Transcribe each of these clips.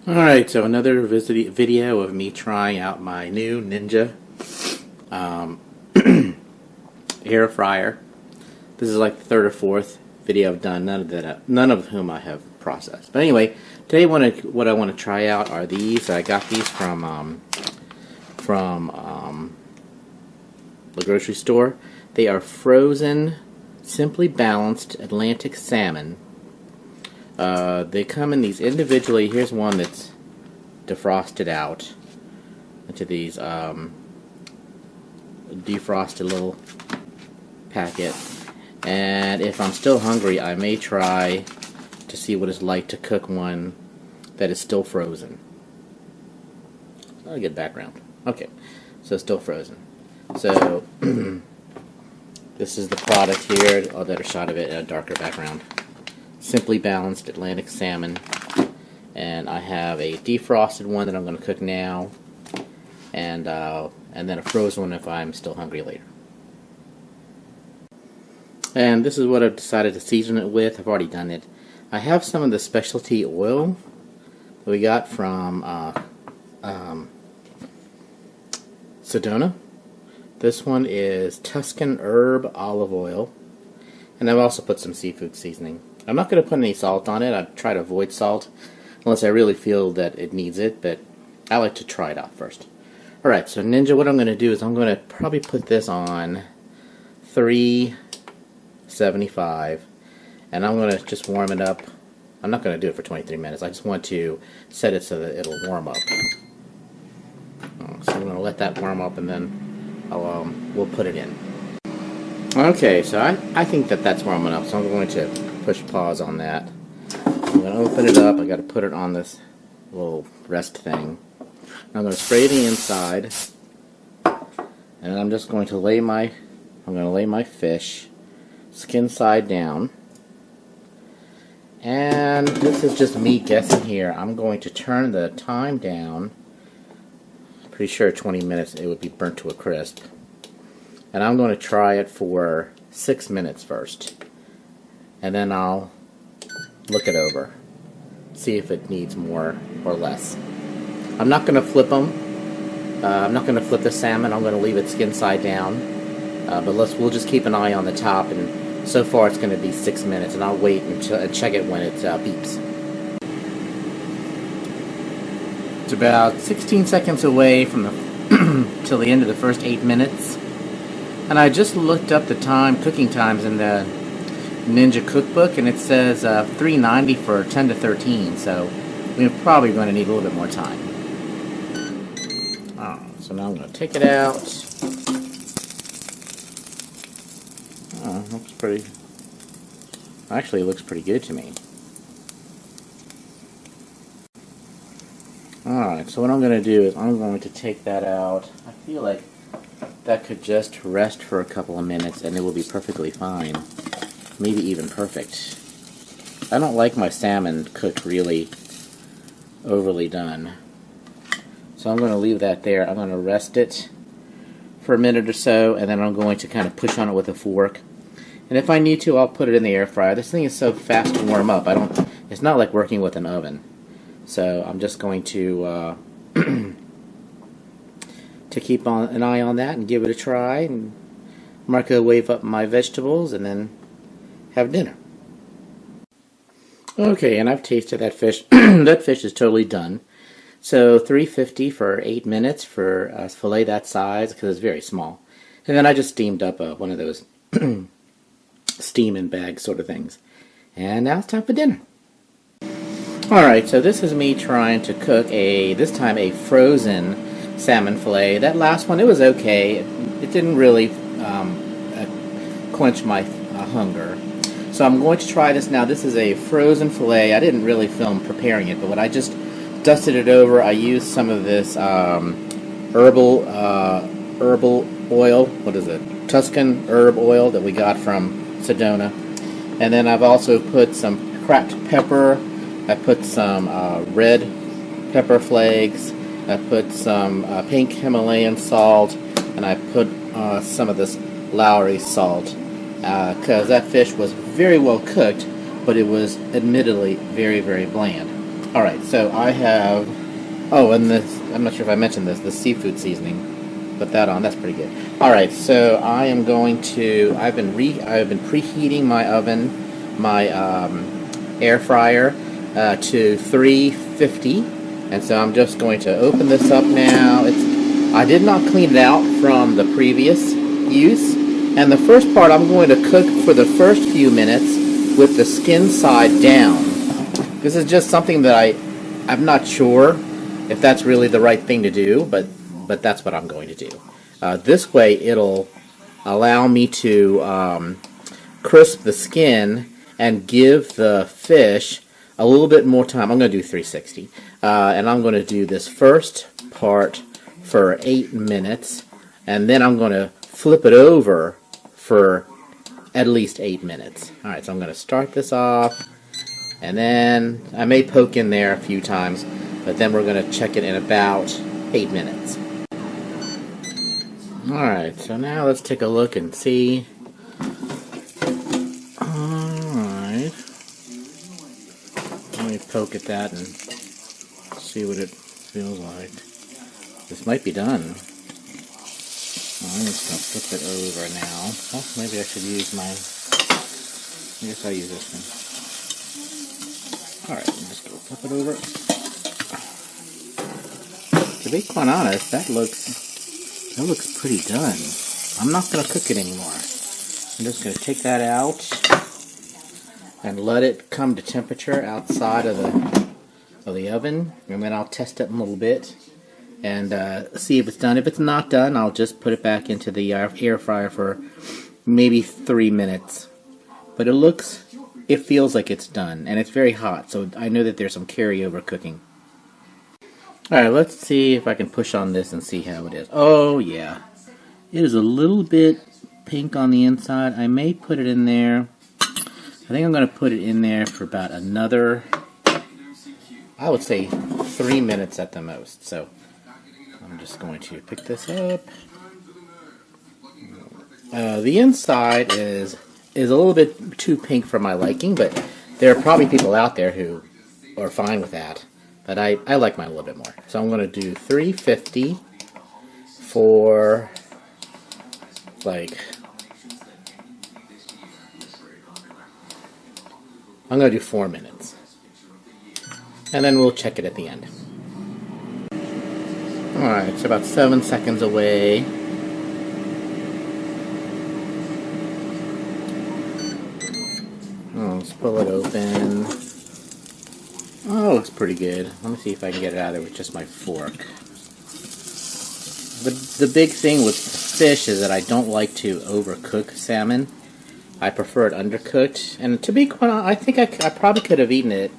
Alright, so another video of me trying out my new Ninja air fryer. This is like the third or fourth video I've done, none of whom I have processed. But anyway, today what I want to try out are these. I got these from the grocery store. They are frozen, simply balanced Atlantic salmon. They come in these individually. Here's one that's defrosted out into these defrosted little packet. And if I'm still hungry, I may try to see what it's like to cook one that is still frozen. Not a good background. Okay, so it's still frozen. So this is the product here. A better shot of it in a darker background. Simply balanced Atlantic salmon, and I have a defrosted one that I'm going to cook now, and then a frozen one if I'm still hungry later. And this is what I've decided to season it with. I've already done it. I have some of the specialty oil that we got from Sedona. This one is Tuscan herb olive oil, and I've also put some seafood seasoning. I'm not going to put any salt on it. I try to avoid salt unless I really feel that it needs it, but I like to try it out first. Alright, so Ninja, what I'm going to do is I'm going to probably put this on 375, and I'm going to just warm it up. I'm not going to do it for 23 minutes. I just want to set it so that it'll warm up. So I'm going to let that warm up, and then we'll put it in. Okay, so I think that's warm enough, so I'm going to push pause on that. I'm going to open it up. I got to put it on this little rest thing. I'm going to spray the inside, and I'm just going to lay my fish skin side down. And this is just me guessing here. I'm going to turn the time down. Pretty sure 20 minutes it would be burnt to a crisp. And I'm going to try it for 6 minutes first. And then I'll look it over. See if it needs more or less. I'm not going to flip them. I'm not going to flip the salmon. I'm going to leave it skin side down. But we'll just keep an eye on the top. And so far it's going to be 6 minutes. And I'll wait and check it when it beeps. It's about 16 seconds away from the till the end of the first 8 minutes. And I just looked up the cooking times in the Ninja cookbook, and it says 390 for 10 to 13, so we're probably going to need a little bit more time. So now I'm going to take it out. Looks pretty. Actually, it looks pretty good to me. Alright, so what I'm going to do is I'm going to take that out. I feel like that could just rest for a couple of minutes and it will be perfectly fine. Maybe even perfect. I don't like my salmon cooked really overly done. So I'm going to leave that there. I'm going to rest it for a minute or so, and then I'm going to kind of push on it with a fork. And if I need to, I'll put it in the air fryer. This thing is so fast to warm up. It's not like working with an oven. So I'm just going to keep an eye on that and give it a try, and microwave up my vegetables and then have dinner. Okay, and I've tasted that fish. That fish is totally done. So $3.50 for 8 minutes for a fillet that size, because it's very small. And then I just steamed up one of those steam in bag sort of things. And now it's time for dinner. Alright, so this is me trying to cook this time a frozen salmon fillet. That last one, it was okay. It didn't really quench my hunger. So I'm going to try this now. This is a frozen fillet. I didn't really film preparing it, but when I just dusted it over, I used some of this herbal oil. What is it? Tuscan herb oil that we got from Sedona. And then I've also put some cracked pepper. I put some red pepper flakes. I put some pink Himalayan salt, and I put some of this Lowry salt, because that fish was very well cooked, but it was admittedly very, very bland. Alright, so I have, oh, and this, I'm not sure if I mentioned this, the seafood seasoning. Put that on, that's pretty good. Alright, so I am going to, I've been preheating my oven, my air fryer to 350, and so I'm just going to open this up now. I did not clean it out from the previous use, and the first part I'm going to cook for the first few minutes with the skin side down. This is just something that I'm not sure if that's really the right thing to do, but that's what I'm going to do. This way it'll allow me to crisp the skin and give the fish a little bit more time. I'm going to do 360. And I'm going to do this first part for 8 minutes, and then I'm going to flip it over for at least 8 minutes. Alright, so I'm going to start this off, and then I may poke in there a few times, but then we're going to check it in about 8 minutes. Alright, so now let's take a look and see. Alright. Let me poke at that and see what it feels like. This might be done. I'm just going to flip it over now. Oh, maybe I should use my... I guess I'll use this one. Alright, I'm just going to flip it over. To be quite honest, that looks pretty done. I'm not going to cook it anymore. I'm just going to take that out and let it come to temperature outside of the oven, and then I'll test it a little bit and see if it's done. If it's not done, I'll just put it back into the air fryer for maybe 3 minutes. But it feels like it's done, and it's very hot, so I know that there's some carryover cooking. Alright, let's see if I can push on this and see how it is. Oh yeah, it is a little bit pink on the inside. I may put it in there. I think I'm going to put it in there for about another, I would say 3 minutes at the most. So I'm just going to pick this up. The inside is a little bit too pink for my liking, but there are probably people out there who are fine with that. But I like mine a little bit more. So I'm going to do 350 for I'm going to do 4 minutes. And then we'll check it at the end. Alright, it's about 7 seconds away. Let's pull it open. Oh, it looks pretty good. Let me see if I can get it out of there with just my fork. The big thing with fish is that I don't like to overcook salmon. I prefer it undercooked. And to be quite honest, I think I probably could have eaten it.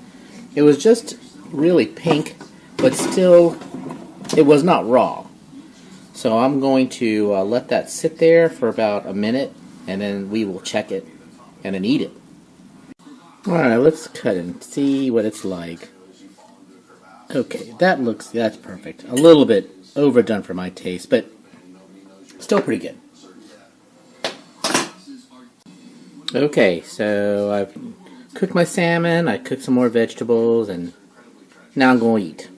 It was just really pink, but still, it was not raw. So I'm going to let that sit there for about a minute, and then we will check it and then eat it. Alright, let's cut and see what it's like. Okay, that's perfect. A little bit overdone for my taste, but still pretty good. Okay, so I've cooked my salmon, I cooked some more vegetables, and now I'm going to eat.